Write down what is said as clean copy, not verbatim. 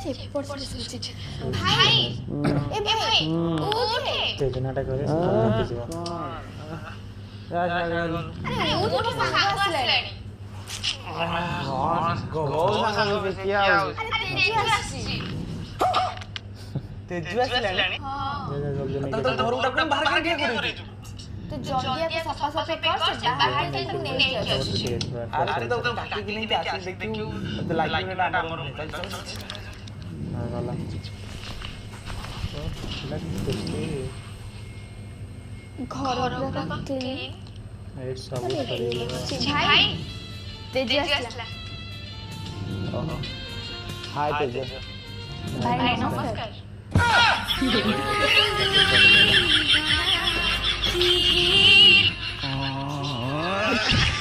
আছে পড়ছে শুনছে ভাই এ ভাই ওঠে তেজনাটা করে দেখে যাব আরে ওঠে সাঙ্গ আসলেনি গো সাঙ্গ কি আও আরে তেজু আসলেনি হ্যাঁ তো ধরুটা কোন বাহার কে করে তো জলদি এত সফা সফা কর সে বাহার থেকে নেই আসছে আরে তো ডাকি কি नहीं আসে देखियो तो लाइक में আমার चल हां वाला तो लग देखते ঘর রাখা ক্লিন এই সব করে ভাই তেজু আসলা हाय तेज ভাই নমস্কার Oh